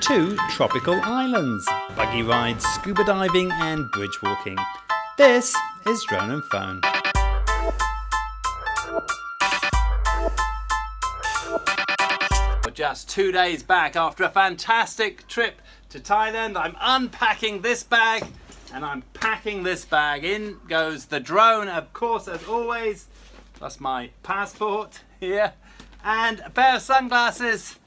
Two tropical islands, buggy rides, scuba diving and bridge walking. This is Drone and Phone. We're just 2 days back after a fantastic trip to Thailand. I'm unpacking this bag and I'm packing this bag. In goes the drone, of course, as always, plus my passport here, and a pair of sunglasses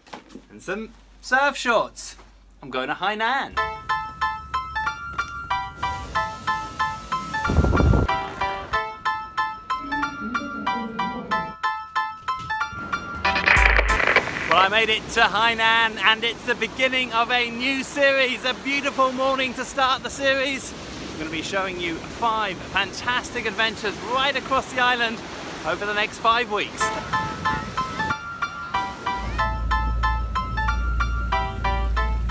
and some surf shorts. I'm going to Hainan. Well, I made it to Hainan and it's the beginning of a new series, a beautiful morning to start the series. I'm going to be showing you 5 fantastic adventures right across the island over the next 5 weeks.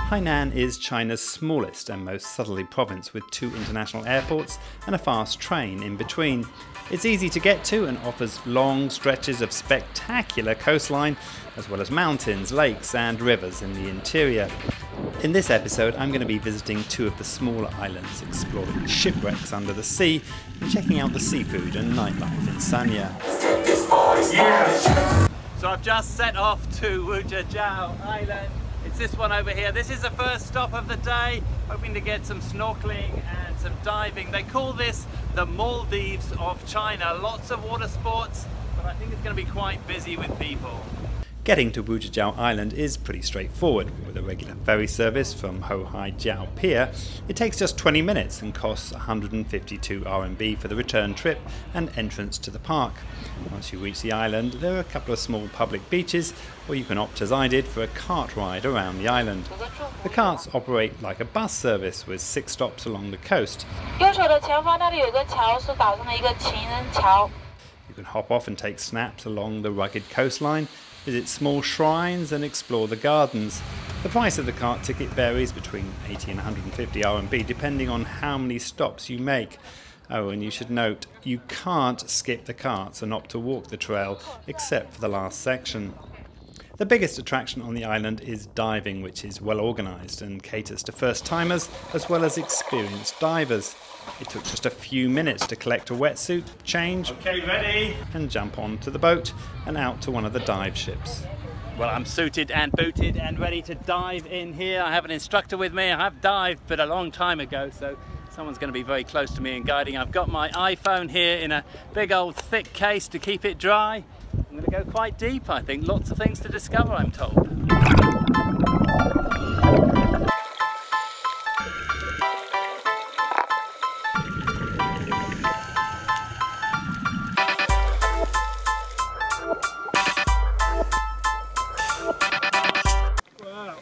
Hainan is China's smallest and most southerly province with 2 international airports and a fast train in between. It's easy to get to and offers long stretches of spectacular coastline as well as mountains, lakes and rivers in the interior. In this episode I'm going to be visiting 2 of the smaller islands, exploring shipwrecks under the sea and checking out the seafood and nightlife in Sanya. So I've just set off to Wujajao Island. It's this one over here. This is the first stop of the day, hoping to get some snorkeling and some diving. They call this the Maldives of China. Lots of water sports, but I think it's going to be quite busy with people. Getting to Wujajao Island is pretty straightforward. With a regular ferry service from Haijiao Pier, it takes just 20 minutes and costs 152 RMB for the return trip and entrance to the park. Once you reach the island, there are a couple of small public beaches, or you can opt, as I did, for a cart ride around the island. The carts operate like a bus service with 6 stops along the coast. You can hop off and take snaps along the rugged coastline, visit small shrines and explore the gardens. The price of the cart ticket varies between 80 and 150 RMB depending on how many stops you make. Oh, and you should note, you can't skip the carts and opt to walk the trail except for the last section. The biggest attraction on the island is diving, which is well organised and caters to first-timers as well as experienced divers. It took just a few minutes to collect a wetsuit, change, ready, and jump onto the boat and out to one of the dive ships. Well, I'm suited and booted and ready to dive in here. I have an instructor with me. I have dived, but a long time ago, so someone's going to be very close to me and guiding. I've got my iPhone here in a big old thick case to keep it dry. I'm going to go quite deep, I think. Lots of things to discover, I'm told. Wow,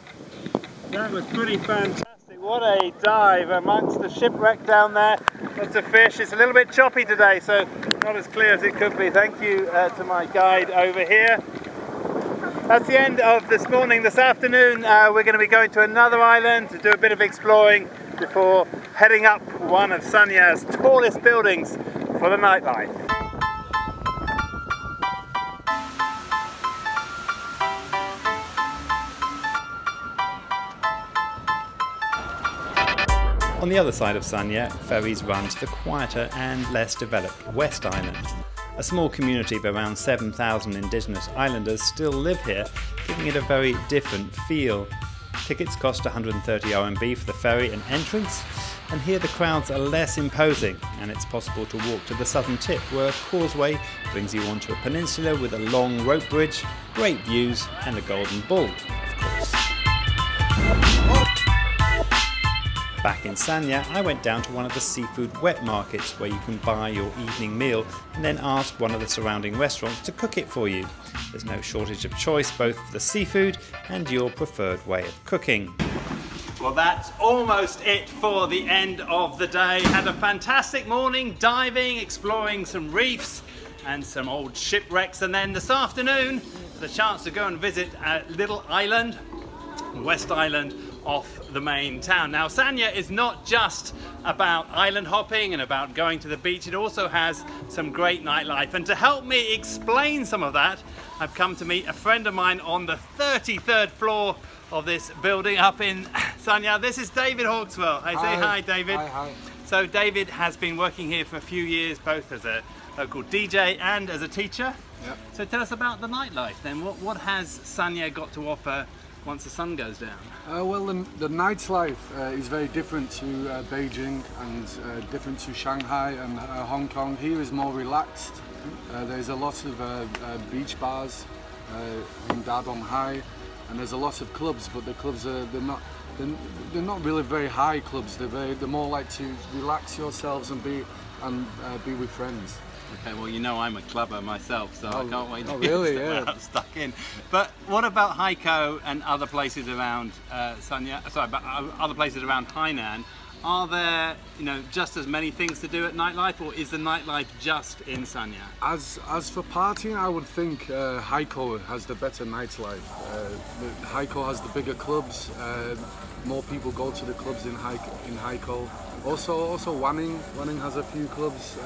that was pretty fantastic. What a dive amongst the shipwreck down there. Lots of fish. It's a little bit choppy today, so not as clear as it could be. Thank you to my guide over here. That's the end of this morning. This afternoon we're going to be going to another island to do a bit of exploring before heading up one of Sanya's tallest buildings for the nightlife. On the other side of Sanya, ferries run to the quieter and less developed West Island. A small community of around 7,000 indigenous islanders still live here, giving it a very different feel. Tickets cost 130 RMB for the ferry and entrance, and here the crowds are less imposing, and it's possible to walk to the southern tip where a causeway brings you onto a peninsula with a long rope bridge, great views and a golden bull, of course. Back in Sanya, I went down to one of the seafood wet markets where you can buy your evening meal and then ask one of the surrounding restaurants to cook it for you. There's no shortage of choice both for the seafood and your preferred way of cooking. Well, that's almost it for the end of the day. Had a fantastic morning diving, exploring some reefs and some old shipwrecks, and then this afternoon the chance to go and visit a little island, West Island off the main town. Now Sanya is not just about island hopping and about going to the beach, it also has some great nightlife, and to help me explain some of that I've come to meet a friend of mine on the 33rd floor of this building up in Sanya. This is David Hawkswell. Say hi David. Hi. So David has been working here for a few years, both as a local DJ and as a teacher. Yep. So tell us about the nightlife then. What has Sanya got to offer once the sun goes down? Well, the nightlife is very different to Beijing and different to Shanghai and Hong Kong. Here is more relaxed. There's a lot of beach bars in Dadong Hai, and there's a lot of clubs, but the clubs they're not really very high clubs. They're more like to relax yourselves and be with friends. Okay, well, you know I'm a clubber myself, so I can't wait to really? get stuck in. But what about Haikou and other places around Sanya? Sorry, but other places around Hainan? Are there, just as many things to do at nightlife, or is the nightlife just in Sanya? As for partying, I would think Haikou has the better nightlife. Haikou has the bigger clubs. More people go to the clubs in Haikou. Also Wanning has a few clubs,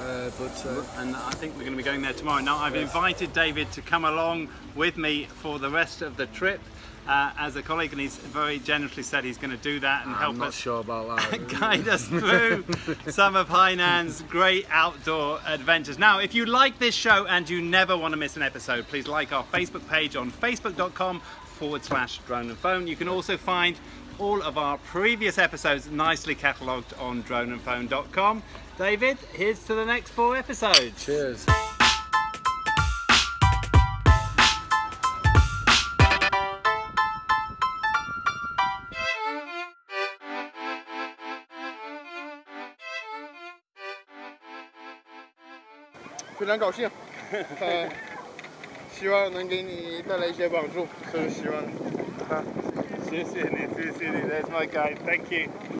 and I think we're going to be going there tomorrow. Now I've invited David to come along with me for the rest of the trip as a colleague, and he's very generously said he's going to do that and help us. I'm not sure about that. Guide us through some of Hainan's great outdoor adventures. Now, if you like this show and you never want to miss an episode, please like our Facebook page on facebook.com/drone and phone. You can also find all of our previous episodes nicely catalogued on droneandphone.com. David, here's to the next 4 episodes. Cheers.非常高兴，希望能给你带来一些帮助，这是希望。谢谢你 ，That's my guide. Thank you.